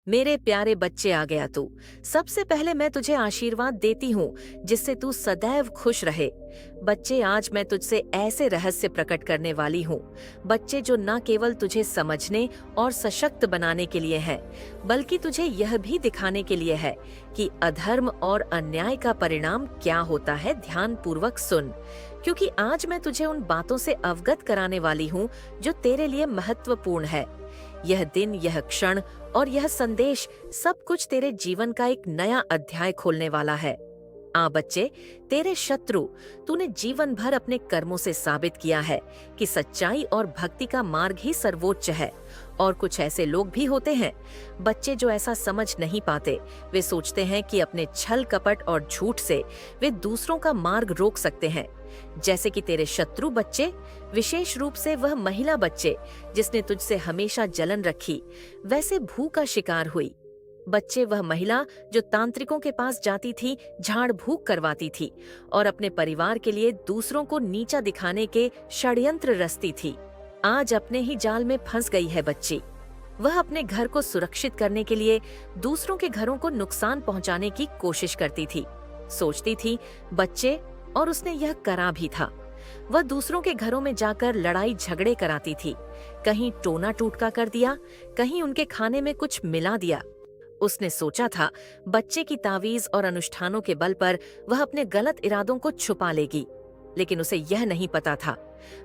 मेरे प्यारे बच्चे, आ गया तू। सबसे पहले मैं तुझे आशीर्वाद देती हूँ जिससे तू सदैव खुश रहे। बच्चे, आज मैं तुझसे ऐसे रहस्य प्रकट करने वाली हूँ, बच्चे, जो न केवल तुझे समझने और सशक्त बनाने के लिए है, बल्कि तुझे यह भी दिखाने के लिए है कि अधर्म और अन्याय का परिणाम क्या होता है। ध्यान पूर्वक सुन, क्योंकि आज मैं तुझे उन बातों से अवगत कराने वाली हूँ जो तेरे लिए महत्वपूर्ण है। यह दिन, यह क्षण और यह संदेश, सब कुछ तेरे जीवन का एक नया अध्याय खोलने वाला है। बच्चे, तेरे शत्रु, तूने जीवन भर अपने कर्मों से साबित किया है कि सच्चाई और भक्ति का मार्ग ही सर्वोच्च है। और कुछ ऐसे लोग भी होते हैं बच्चे जो ऐसा समझ नहीं पाते। वे सोचते हैं कि अपने छल कपट और झूठ से वे दूसरों का मार्ग रोक सकते हैं। जैसे कि तेरे शत्रु बच्चे, विशेष रूप से वह महिला बच्चे जिसने तुझसे हमेशा जलन रखी, वैसे भू का शिकार हुई। बच्चे, वह महिला जो तांत्रिकों के पास जाती थी, झाड़ फूक करवाती थी और अपने परिवार के लिए दूसरों को नीचा दिखाने के षड्यंत्र रचती थी, आज अपने ही जाल में फंस गई है बच्ची। वह अपने घर को सुरक्षित करने के लिए दूसरों के घरों को नुकसान पहुंचाने की कोशिश करती थी, सोचती थी बच्चे, और उसने यह करा भी था। वह दूसरों के घरों में जाकर लड़ाई झगड़े कराती थी, कहीं टोना टूटका कर दिया, कहीं उनके खाने में कुछ मिला दिया। उसने सोचा था बच्चे की तावीज और अनुष्ठानों के बल पर वह अपने गलत इरादों को छुपा लेगी, लेकिन उसे यह नहीं पता था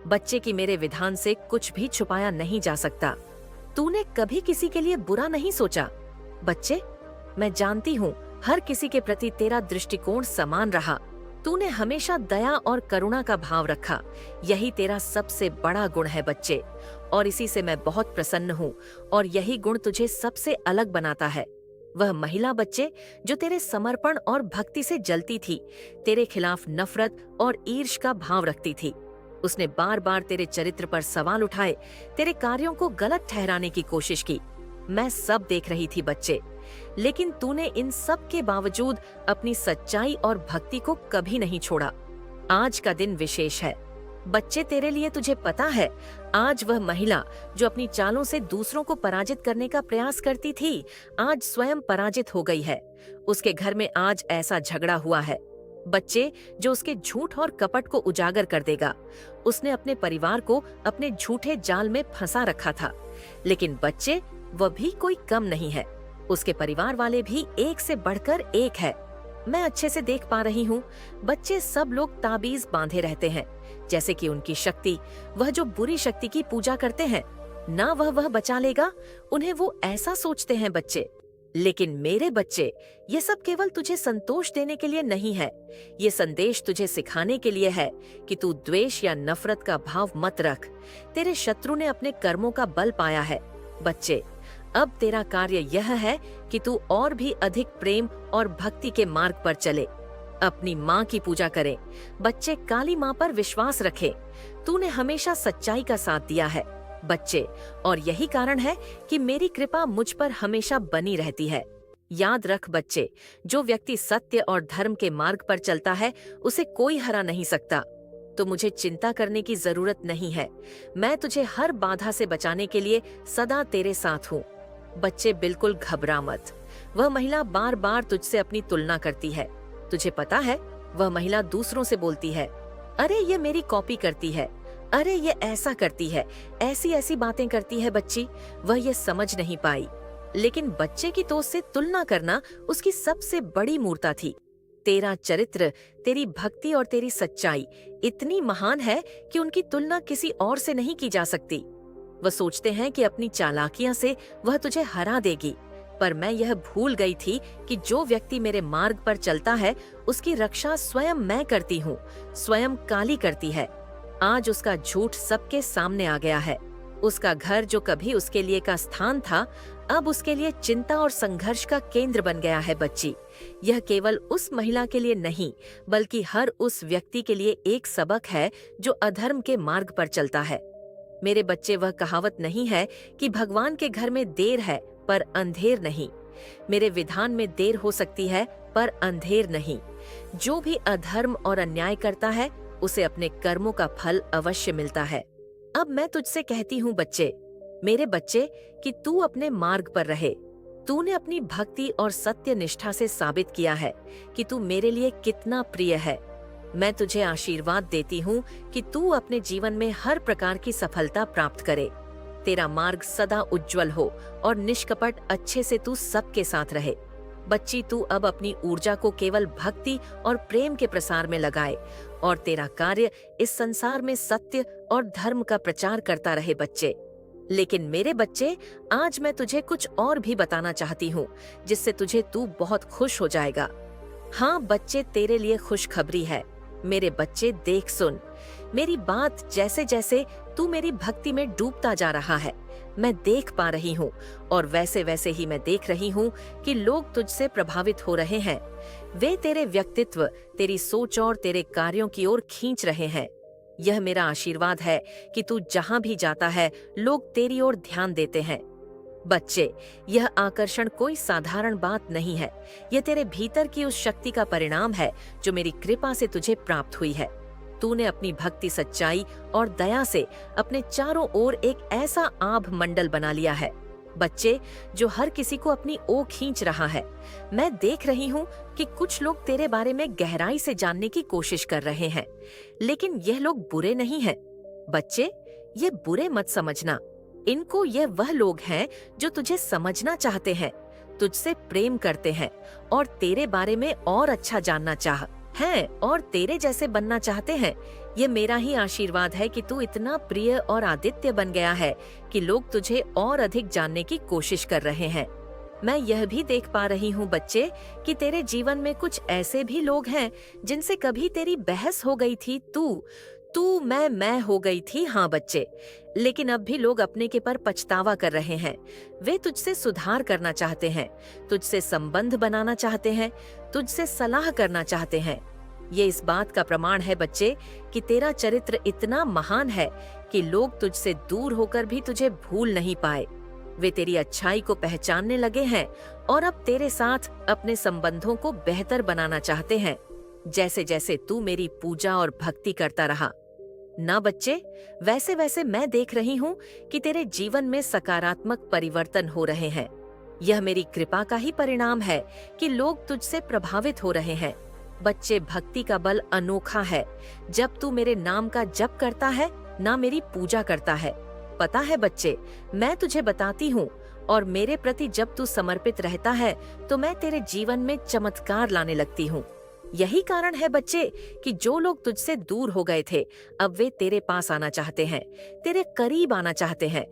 बच्चे की मेरे विधान से कुछ भी छुपाया नहीं जा सकता। तूने कभी किसी के लिए बुरा नहीं सोचा बच्चे। मैं जानती हूँ हर किसी के प्रति तेरा दृष्टिकोण समान रहा। तूने हमेशा दया और करुणा का भाव रखा। यही तेरा सबसे बड़ा गुण है बच्चे, और इसी से मैं बहुत प्रसन्न हूँ, और यही गुण तुझे सबसे अलग बनाता है। वह महिला बच्चे जो तेरे समर्पण और भक्ति से जलती थी, तेरे खिलाफ नफरत और ईर्ष्या का भाव रखती थी। उसने बार बार तेरे चरित्र पर सवाल उठाए, तेरे कार्यों को गलत ठहराने की कोशिश की। मैं सब देख रही थी बच्चे, लेकिन तूने इन सब के बावजूद अपनी सच्चाई और भक्ति को कभी नहीं छोड़ा। आज का दिन विशेष है बच्चे तेरे लिए। तुझे पता है, आज वह महिला जो अपनी चालों से दूसरों को पराजित करने का प्रयास करती थी, आज स्वयं पराजित हो गई है। उसके घर में आज ऐसा झगड़ा हुआ है बच्चे जो उसके झूठ और कपट को उजागर कर देगा। उसने अपने परिवार को अपने झूठे जाल में फंसा रखा था, लेकिन बच्चे, वह भी कोई कम नहीं है। उसके परिवार वाले भी एक से बढ़कर एक है। मैं अच्छे से देख पा रही हूँ बच्चे, सब लोग ताबीज बांधे रहते हैं, जैसे कि उनकी शक्ति, वह जो बुरी शक्ति की पूजा करते हैं ना, वह बचा लेगा उन्हें, वो ऐसा सोचते हैं बच्चे। लेकिन मेरे बच्चे, ये सब केवल तुझे संतोष देने के लिए नहीं है। ये संदेश तुझे सिखाने के लिए है कि तू द्वेष या नफरत का भाव मत रख। तेरे शत्रु ने अपने कर्मों का बल पाया है बच्चे। अब तेरा कार्य यह है कि तू और भी अधिक प्रेम और भक्ति के मार्ग पर चले। अपनी माँ की पूजा करे बच्चे, काली माँ पर विश्वास रखे। तूने हमेशा सच्चाई का साथ दिया है बच्चे, और यही कारण है कि मेरी कृपा मुझ पर हमेशा बनी रहती है। याद रख बच्चे, जो व्यक्ति सत्य और धर्म के मार्ग पर चलता है, उसे कोई हरा नहीं सकता। तो मुझे चिंता करने की जरूरत नहीं है। मैं तुझे हर बाधा से बचाने के लिए सदा तेरे साथ हूँ बच्चे। बिल्कुल घबरा मत। वह महिला बार बार तुझसे अपनी तुलना करती है। तुझे पता है, वह महिला दूसरों से बोलती है, अरे ये मेरी कॉपी करती है, अरे ये ऐसा करती है, ऐसी ऐसी बातें करती है बच्ची। वह ये समझ नहीं पाई, लेकिन बच्चे की तो से तुलना करना उसकी सबसे बड़ी मूर्ता थी। तेरा चरित्र, तेरी भक्ति और तेरी सच्चाई इतनी महान है कि उनकी तुलना किसी और से नहीं की जा सकती। वह सोचते हैं कि अपनी चालाकियां से वह तुझे हरा देगी, पर मैं यह भूल गई थी कि जो व्यक्ति मेरे मार्ग पर चलता है, उसकी रक्षा स्वयं मैं करती हूँ, स्वयं काली करती है। आज उसका झूठ सबके सामने आ गया है। उसका घर जो कभी उसके लिए का स्थान था, अब उसके लिए चिंता और संघर्ष का केंद्र बन गया है बच्ची। यह केवल उस महिला के लिए नहीं, बल्कि हर उस व्यक्ति के लिए एक सबक है जो अधर्म के मार्ग पर चलता है। मेरे बच्चे, वह कहावत नहीं है कि भगवान के घर में देर है पर अंधेर नहीं। मेरे विधान में देर हो सकती है पर अंधेर नहीं। जो भी अधर्म और अन्याय करता है, उसे अपने कर्मों का फल अवश्य मिलता है। अब मैं तुझसे कहती हूँ बच्चे, मेरे बच्चे, कि तू अपने मार्ग पर रहे। तूने अपनी भक्ति और सत्य निष्ठा से साबित किया है कि तू मेरे लिए कितना प्रिय है। मैं तुझे आशीर्वाद देती हूँ कि तू अपने जीवन में हर प्रकार की सफलता प्राप्त करे। तेरा मार्ग सदा उज्जवल हो और निष्कपट अच्छे से तू सबके साथ रहे। बच्ची, तू अब अपनी ऊर्जा को केवल भक्ति और प्रेम के प्रसार में लगाए और तेरा कार्य इस संसार में सत्य और धर्म का प्रचार करता रहे बच्चे। लेकिन मेरे बच्चे, आज मैं तुझे कुछ और भी बताना चाहती हूँ जिससे तू बहुत खुश हो जाएगा। हाँ बच्चे, तेरे लिए खुशखबरी है। मेरे बच्चे देख सुन, मेरी बात जैसे जैसे तू मेरी भक्ति में डूबता जा रहा है, मैं देख पा रही हूँ और वैसे वैसे ही मैं देख रही हूँ कि लोग तुझसे प्रभावित हो रहे हैं। वे तेरे व्यक्तित्व, तेरी सोच और तेरे कार्यों की ओर खींच रहे हैं। यह मेरा आशीर्वाद है कि तू जहाँ भी जाता है लोग तेरी ओर ध्यान देते हैं। बच्चे, यह आकर्षण कोई साधारण बात नहीं है। यह तेरे भीतर की उस शक्ति का परिणाम है जो मेरी कृपा से तुझे प्राप्त हुई है। तूने अपनी भक्ति, सच्चाई और दया से अपने चारों ओर एक ऐसा आभ मंडल बना लिया है बच्चे, जो हर किसी को अपनी ओर खींच रहा है। मैं देख रही हूँ कि कुछ लोग तेरे बारे में गहराई से जानने की कोशिश कर रहे हैं, लेकिन यह लोग बुरे नहीं हैं। बच्चे, ये बुरे मत समझना। इनको यह वह लोग हैं जो तुझे समझना चाहते हैं, तुझसे प्रेम करते हैं और तेरे बारे में और अच्छा जानना चाह हैं और तेरे जैसे बनना चाहते हैं। ये मेरा ही आशीर्वाद है कि तू इतना प्रिय और आदित्य बन गया है कि लोग तुझे और अधिक जानने की कोशिश कर रहे हैं। मैं यह भी देख पा रही हूँ बच्चे कि तेरे जीवन में कुछ ऐसे भी लोग हैं जिनसे कभी तेरी बहस हो गई थी। तू मैं हो गई थी। हाँ बच्चे, लेकिन अब भी लोग अपने के पर पछतावा कर रहे हैं। वे तुझसे सुधार करना चाहते हैं, तुझसे संबंध बनाना चाहते हैं, तुझसे सलाह करना चाहते हैं। ये इस बात का प्रमाण है बच्चे कि तेरा चरित्र इतना महान है कि लोग तुझसे दूर होकर भी तुझे भूल नहीं पाए। वे तेरी अच्छाई को पहचानने लगे हैं और अब तेरे साथ अपने संबंधों को बेहतर बनाना चाहते हैं, जैसे जैसे तू मेरी पूजा और भक्ति करता रहा ना बच्चे। वैसे वैसे मैं देख रही हूँ कि तेरे जीवन में सकारात्मक परिवर्तन हो रहे हैं। यह मेरी कृपा का ही परिणाम है कि लोग तुझसे प्रभावित हो रहे हैं। बच्चे, भक्ति का बल अनोखा है। जब तू मेरे नाम का जप करता है ना मेरी पूजा करता है। पता है बच्चे, मैं तुझे बताती हूँ, और मेरे प्रति जब तू समर्पित रहता है तो मैं तेरे जीवन में चमत्कार लाने लगती हूँ। यही कारण है बच्चे कि जो लोग तुझसे दूर हो गए थे अब वे तेरे पास आना चाहते हैं, तेरे करीब आना चाहते हैं।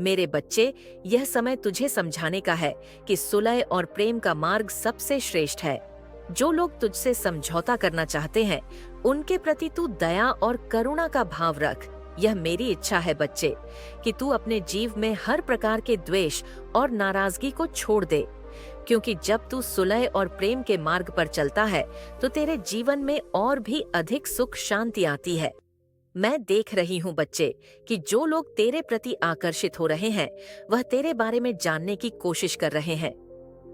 मेरे बच्चे, यह समय तुझे समझाने का है कि सुलह और प्रेम का मार्ग सबसे श्रेष्ठ है। जो लोग तुझसे समझौता करना चाहते हैं उनके प्रति तू दया और करुणा का भाव रख। यह मेरी इच्छा है बच्चे कि तू अपने जीव में हर प्रकार के द्वेष और नाराजगी को छोड़ दे, क्योंकि जब तू सुलह और प्रेम के मार्ग पर चलता है तो तेरे जीवन में और भी अधिक सुख शांति आती है। मैं देख रही हूँ बच्चे कि जो लोग तेरे प्रति आकर्षित हो रहे हैं वह तेरे बारे में जानने की कोशिश कर रहे हैं,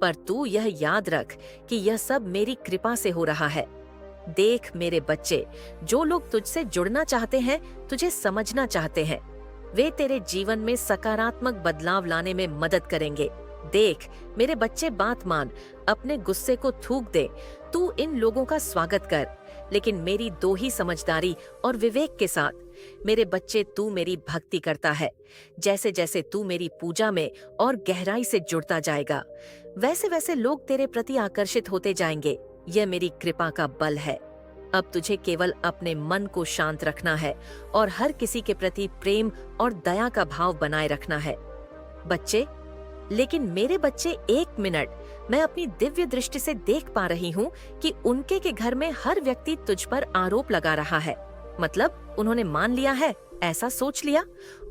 पर तू यह याद रख कि यह सब मेरी कृपा से हो रहा है। देख मेरे बच्चे, जो लोग तुझसे जुड़ना चाहते हैं, तुझे समझना चाहते हैं, वे तेरे जीवन में सकारात्मक बदलाव लाने में मदद करेंगे। देख मेरे बच्चे, बात मान, अपने गुस्से को थूक दे। तू इन लोगों का स्वागत कर, लेकिन मेरी दो ही समझदारी और विवेक के साथ। मेरे बच्चे, तू मेरी भक्ति करता है, जैसे जैसे तू मेरी पूजा में और गहराई से जुड़ता जाएगा वैसे वैसे लोग तेरे प्रति आकर्षित होते जाएंगे। यह मेरी कृपा का बल है। अब तुझे केवल अपने मन को शांत रखना है और हर किसी के प्रति प्रेम और दया का भाव बनाए रखना है बच्चे। लेकिन मेरे बच्चे, एक मिनट, मैं अपनी दिव्य दृष्टि से देख पा रही हूँ कि उनके के घर में हर व्यक्ति तुझ पर आरोप लगा रहा है। मतलब उन्होंने मान लिया है, ऐसा सोच लिया,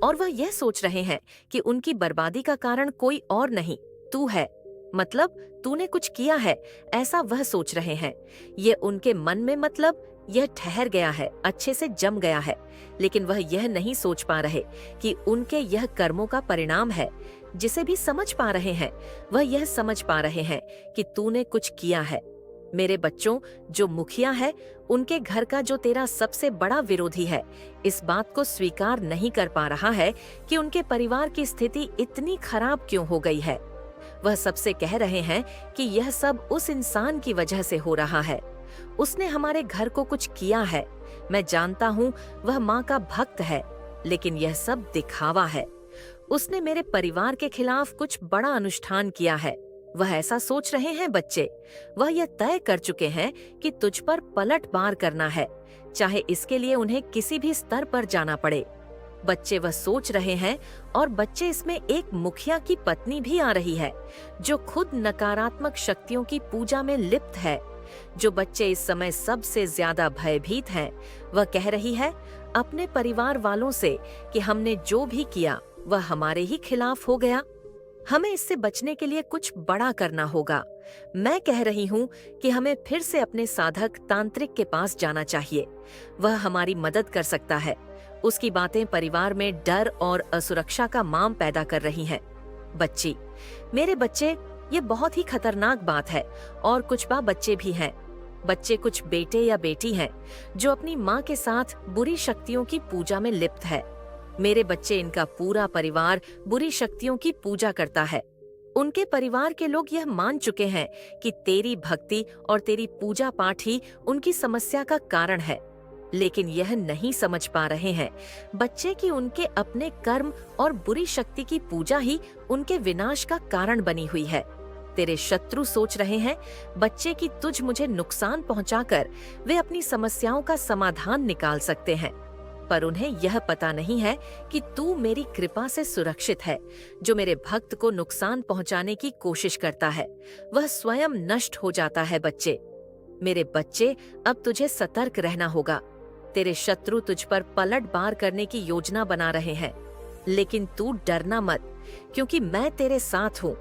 और वह यह सोच रहे हैं कि उनकी बर्बादी का कारण कोई और नहीं, तू है। मतलब तूने कुछ किया है, ऐसा वह सोच रहे हैं। ये उनके मन में, मतलब यह ठहर गया है, अच्छे से जम गया है, लेकिन वह यह नहीं सोच पा रहे कि उनके यह कर्मों का परिणाम है। जिसे भी समझ पा रहे हैं वह यह समझ पा रहे हैं कि तूने कुछ किया है। मेरे बच्चों, जो मुखिया है उनके घर का जो तेरा सबसे बड़ा विरोधी है, इस बात को स्वीकार नहीं कर पा रहा है कि उनके परिवार की स्थिति इतनी खराब क्यों हो गई है। वह सबसे कह रहे हैं कि यह सब उस इंसान की वजह से हो रहा है। उसने हमारे घर को कुछ किया है। मैं जानता हूँ वह माँ का भक्त है, लेकिन यह सब दिखावा है। उसने मेरे परिवार के खिलाफ कुछ बड़ा अनुष्ठान किया है। वह ऐसा सोच रहे हैं बच्चे। वह यह तय कर चुके हैं कि तुझ पर पलटवार करना है, चाहे इसके लिए उन्हें किसी भी स्तर पर जाना पड़े। बच्चे वह सोच रहे हैं, और बच्चे इसमें एक मुखिया की पत्नी भी आ रही है, जो खुद नकारात्मक शक्तियों की पूजा में लिप्त है। जो बच्चे इस समय सबसे ज्यादा भयभीत हैं, वह कह रही है अपने परिवार वालों से कि हमने जो भी किया वह हमारे ही खिलाफ हो गया। हमें इससे बचने के लिए कुछ बड़ा करना होगा। मैं कह रही हूँ कि हमें फिर से अपने साधक तांत्रिक के पास जाना चाहिए। वह हमारी मदद कर सकता है। उसकी बातें परिवार में डर और असुरक्षा का माम पैदा कर रही हैं। बच्ची, मेरे बच्चे, ये बहुत ही खतरनाक बात है। और कुछ बच्चे भी हैं। बच्चे कुछ बेटे या बेटी हैं जो अपनी माँ के साथ बुरी शक्तियों की पूजा में लिप्त है। मेरे बच्चे, इनका पूरा परिवार बुरी शक्तियों की पूजा करता है। उनके परिवार के लोग यह मान चुके हैं कि तेरी भक्ति और तेरी पूजा पाठ ही उनकी समस्या का कारण है, लेकिन यह नहीं समझ पा रहे हैं बच्चे कि उनके अपने कर्म और बुरी शक्ति की पूजा ही उनके विनाश का कारण बनी हुई है। तेरे शत्रु सोच रहे हैं बच्चे कि तुझ मुझे नुकसान पहुंचाकर वे अपनी समस्याओं का समाधान निकाल सकते हैं, पर उन्हें यह पता नहीं है कि तू मेरी कृपा से सुरक्षित है। जो मेरे भक्त को नुकसान पहुंचाने की कोशिश करता है वह स्वयं नष्ट हो जाता है। बच्चे, मेरे बच्चे, अब तुझे सतर्क रहना होगा। तेरे शत्रु तुझ पर पलटवार करने की योजना बना रहे हैं, लेकिन तू डरना मत, क्योंकि मैं तेरे साथ हूँ।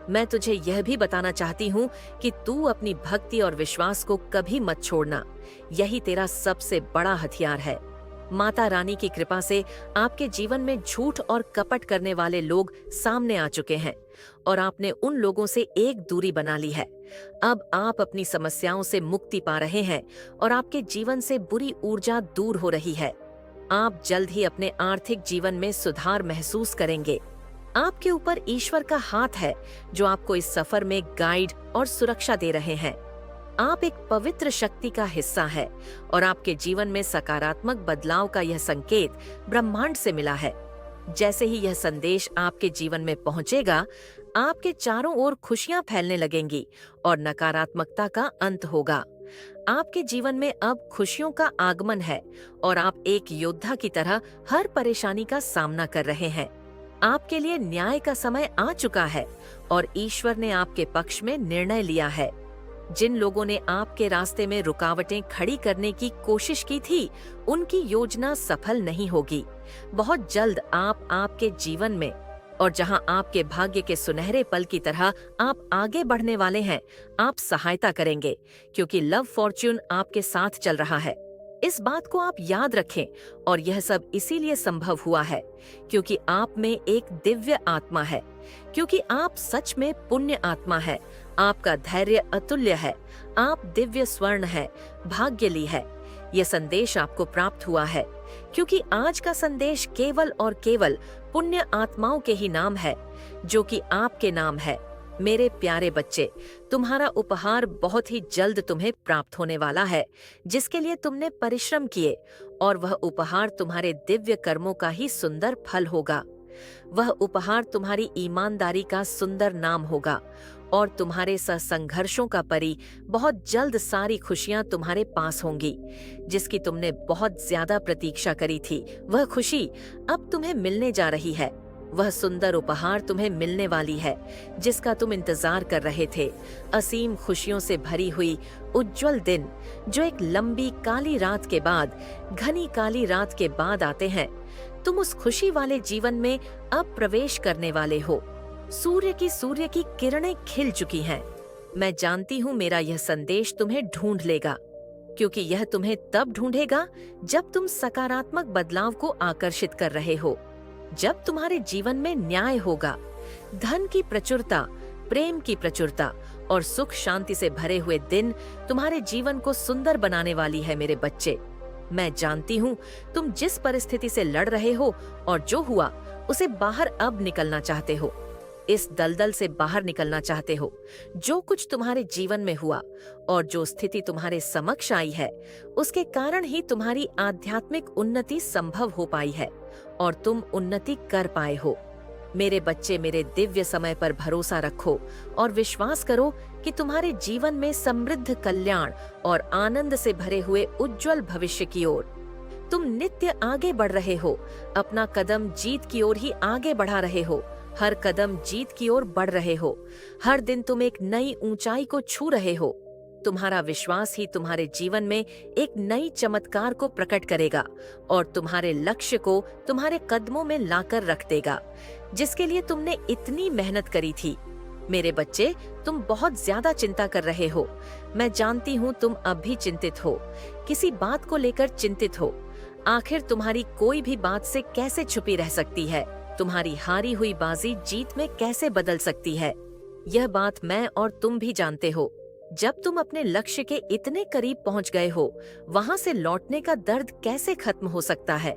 मैं तुझे यह भी बताना चाहती हूँ कि तू अपनी भक्ति और विश्वास को कभी मत छोड़ना। यही तेरा सबसे बड़ा हथियार है। माता रानी की कृपा से आपके जीवन में झूठ और कपट करने वाले लोग सामने आ चुके हैं, और आपने उन लोगों से एक दूरी बना ली है। अब आप अपनी समस्याओं से मुक्ति पा रहे हैं, और आपके जीवन से बुरी ऊर्जा दूर हो रही है। आप जल्द ही अपने आर्थिक जीवन में सुधार महसूस करेंगे। आपके ऊपर ईश्वर का हाथ है, जो आपको इस सफर में गाइड और सुरक्षा दे रहे हैं। आप एक पवित्र शक्ति का हिस्सा है, और आपके जीवन में सकारात्मक बदलाव का यह संकेत ब्रह्मांड से मिला है। जैसे ही यह संदेश आपके जीवन में पहुंचेगा, आपके चारों ओर खुशियां फैलने लगेंगी और नकारात्मकता का अंत होगा। आपके जीवन में अब खुशियों का आगमन है, और आप एक योद्धा की तरह हर परेशानी का सामना कर रहे हैं। आपके लिए न्याय का समय आ चुका है, और ईश्वर ने आपके पक्ष में निर्णय लिया है। जिन लोगों ने आपके रास्ते में रुकावटें खड़ी करने की कोशिश की थी, उनकी योजना सफल नहीं होगी। बहुत जल्द आप आपके जीवन में, और जहां आपके भाग्य के सुनहरे पल की तरह आप आगे बढ़ने वाले हैं, आप सहायता करेंगे, क्योंकि लव फॉर्च्यून आपके साथ चल रहा है। इस बात को आप याद रखें, और यह सब इसीलिए संभव हुआ है क्योंकि आप में एक दिव्य आत्मा है, क्योंकि आप सच में पुण्य आत्मा है। आपका धैर्य अतुल्य है। आप दिव्य स्वर्ण है, भाग्यली है। यह संदेश आपको प्राप्त हुआ है, क्योंकि आज का संदेश केवल और केवल पुण्य आत्माओं के ही नाम है, जो कि आपके नाम है। मेरे प्यारे बच्चे, तुम्हारा उपहार बहुत ही जल्द तुम्हें प्राप्त होने वाला है, जिसके लिए तुमने परिश्रम किए, और वह उपहार तुम्हारे दिव्य कर्मों का ही सुंदर फल होगा। वह उपहार तुम्हारी ईमानदारी का सुंदर नाम होगा, और तुम्हारे संघर्षों का परी बहुत जल्द सारी खुशियां तुम्हारे पास होंगी, जिसकी तुमने बहुत ज्यादा प्रतीक्षा करी थी। वह खुशी अब तुम्हें मिलने जा रही है। वह सुंदर उपहार तुम्हें मिलने वाली है, जिसका तुम इंतजार कर रहे थे। असीम खुशियों से भरी हुई उज्जवल दिन, जो एक लंबी काली रात के बाद, घनी काली रात के बाद आते हैं। तुम उस खुशी वाले जीवन में अब प्रवेश करने वाले हो। सूर्य की किरणें खिल चुकी हैं। मैं जानती हूँ मेरा यह संदेश तुम्हें ढूंढ लेगा, क्योंकि यह तुम्हें तब ढूंढेगा जब तुम सकारात्मक बदलाव को आकर्षित कर रहे हो, जब तुम्हारे जीवन में न्याय होगा। धन की प्रचुरता, प्रेम की प्रचुरता और सुख शांति से भरे हुए दिन तुम्हारे जीवन को सुंदर बनाने वाली है। मेरे बच्चे, मैं जानती हूँ तुम जिस परिस्थिति से लड़ रहे हो और जो हुआ उसे बाहर अब निकलना चाहते हो। इस दलदल से बाहर निकलना चाहते हो। जो कुछ तुम्हारे जीवन में हुआ और जो स्थिति तुम्हारे समक्ष आई है, उसके कारण ही तुम्हारी आध्यात्मिक उन्नति संभव हो पाई है और तुम उन्नति कर पाए हो। मेरे बच्चे, मेरे दिव्य समय पर भरोसा रखो और विश्वास करो कि तुम्हारे जीवन में समृद्ध कल्याण और आनंद से भरे हुए उज्जवल भविष्य की ओर तुम नित्य आगे बढ़ रहे हो। अपना कदम जीत की ओर ही आगे बढ़ा रहे हो। हर कदम जीत की ओर बढ़ रहे हो। हर दिन तुम एक नई ऊंचाई को छू रहे हो। तुम्हारा विश्वास ही तुम्हारे जीवन में एक नई चमत्कार को प्रकट करेगा और तुम्हारे लक्ष्य को तुम्हारे कदमों में लाकर रख देगा, जिसके लिए तुमने इतनी मेहनत करी थी। मेरे बच्चे, तुम बहुत ज्यादा चिंता कर रहे हो। मैं जानती हूँ तुम अब भी चिंतित हो, किसी बात को लेकर चिंतित हो। आखिर तुम्हारी कोई भी बात से कैसे छुपी रह सकती है? तुम्हारी हारी हुई बाजी जीत में कैसे बदल सकती है? यह बात मैं और तुम भी जानते हो। जब तुम अपने लक्ष्य के इतने करीब पहुंच गए हो, वहां से लौटने का दर्द कैसे खत्म हो सकता है?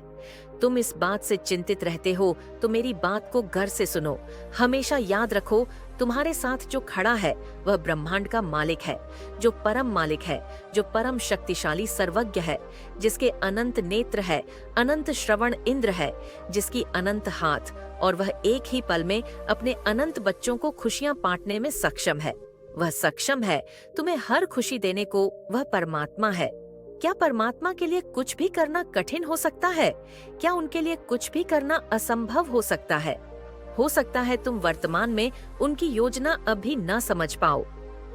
तुम इस बात से चिंतित रहते हो तो मेरी बात को गौर से सुनो। हमेशा याद रखो, तुम्हारे साथ जो खड़ा है वह ब्रह्मांड का मालिक है, जो परम मालिक है, जो परम शक्तिशाली सर्वज्ञ है, जिसके अनंत नेत्र है, अनंत श्रवण इंद्र है, जिसकी अनंत हाथ, और वह एक ही पल में अपने अनंत बच्चों को खुशियां बांटने में सक्षम है। वह सक्षम है तुम्हें हर खुशी देने को। वह परमात्मा है। क्या परमात्मा के लिए कुछ भी करना कठिन हो सकता है? क्या उनके लिए कुछ भी करना असंभव हो सकता है? हो सकता है तुम वर्तमान में उनकी योजना अभी न समझ पाओ,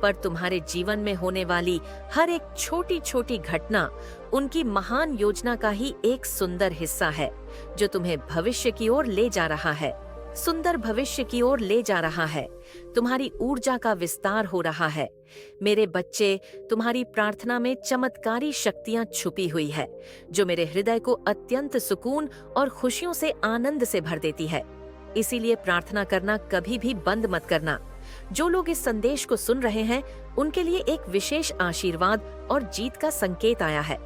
पर तुम्हारे जीवन में होने वाली हर एक छोटी छोटी घटना उनकी महान योजना का ही एक सुंदर हिस्सा है, जो तुम्हें भविष्य की ओर ले जा रहा है। सुंदर भविष्य की ओर ले जा रहा है। तुम्हारी ऊर्जा का विस्तार हो रहा है। मेरे बच्चे, तुम्हारी प्रार्थना में चमत्कारी शक्तियां छुपी हुई है, जो मेरे हृदय को अत्यंत सुकून और खुशियों से आनंद से भर देती है। इसीलिए प्रार्थना करना कभी भी बंद मत करना। जो लोग इस संदेश को सुन रहे हैं, उनके लिए एक विशेष आशीर्वाद और जीत का संकेत आया है।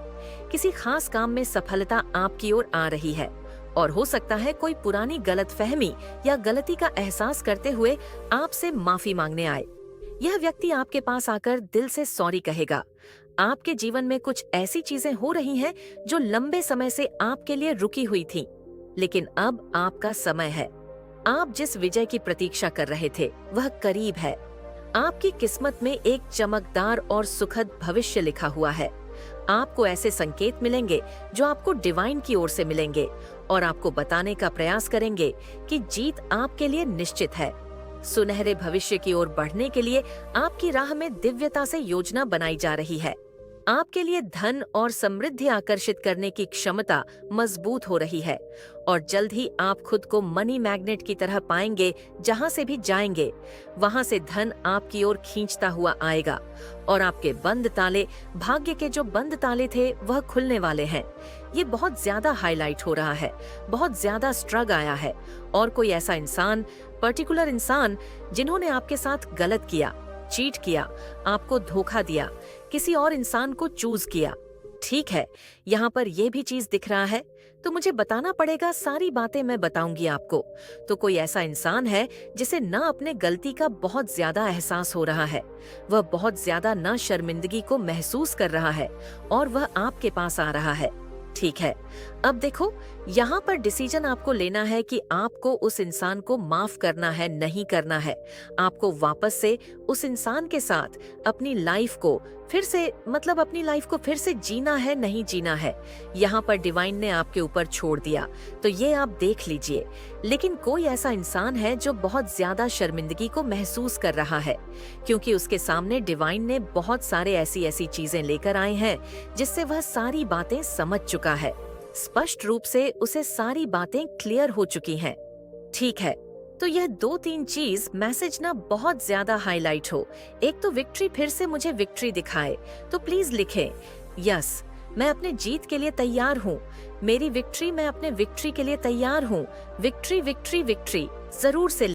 किसी खास काम में सफलता आपकी ओर आ रही है, और हो सकता है कोई पुरानी गलतफहमी या गलती का एहसास करते हुए आपसे माफी मांगने आए। यह व्यक्ति आपके पास आकर दिल से सॉरी कहेगा। आपके जीवन में कुछ ऐसी चीजें हो रही हैं जो लंबे समय से आपके लिए रुकी हुई थीं, लेकिन अब आपका समय है। आप जिस विजय की प्रतीक्षा कर रहे थे, वह करीब है। आपकी किस्मत में एक चमकदार और सुखद भविष्य लिखा हुआ है। आपको ऐसे संकेत मिलेंगे जो आपको डिवाइन की ओर से मिलेंगे और आपको बताने का प्रयास करेंगे कि जीत आपके लिए निश्चित है। सुनहरे भविष्य की ओर बढ़ने के लिए आपकी राह में दिव्यता से योजना बनाई जा रही है। आपके लिए धन और समृद्धि आकर्षित करने की क्षमता मजबूत हो रही है और जल्द ही आप खुद को मनी मैग्नेट की तरह पाएंगे। जहां से भी जाएंगे, वहां से धन आपकी ओर खींचता हुआ आएगा और आपके बंद ताले, भाग्य के जो बंद ताले थे, वह खुलने वाले हैं। ये बहुत ज्यादा हाईलाइट हो रहा है, बहुत ज्यादा स्ट्रग आया है, और कोई ऐसा इंसान, पर्टिकुलर इंसान जिन्होंने आपके साथ गलत किया, चीट किया, आपको धोखा दिया, किसी और इंसान को चूज किया। ठीक है, यहाँ पर यह भी चीज दिख रहा है, तो मुझे बताना पड़ेगा। सारी बातें मैं बताऊंगी आपको। तो कोई ऐसा इंसान है जिसे न अपने गलती का बहुत ज्यादा एहसास हो रहा है, वह बहुत ज्यादा न शर्मिंदगी को महसूस कर रहा है, और वह आपके पास आ रहा है। ठीक है, अब देखो, यहाँ पर डिसीजन आपको लेना है कि आपको उस इंसान को माफ करना है, नहीं करना है। आपको वापस से उस इंसान के साथ अपनी लाइफ को फिर से जीना है, नहीं जीना है। यहाँ पर डिवाइन ने आपके ऊपर छोड़ दिया, तो ये आप देख लीजिए। लेकिन कोई ऐसा इंसान है जो बहुत ज्यादा शर्मिंदगी को महसूस कर रहा है, क्योंकि उसके सामने डिवाइन ने बहुत सारे ऐसी चीजें लेकर आए हैं जिससे वह सारी बातें समझ चुका है। स्पष्ट रूप से उसे सारी बातें क्लियर हो चुकी हैं। ठीक है, तो यह 2-3 चीज मैसेज ना बहुत ज्यादा हाईलाइट हो। एक तो विक्ट्री, फिर से मुझे विक्ट्री दिखाए, तो प्लीज लिखें, यस, मैं अपने जीत के लिए तैयार हूँ। मेरी विक्ट्री, मैं अपने विक्ट्री के लिए तैयार हूँ। विक्ट्री विक्ट्री विक्ट्री जरूर से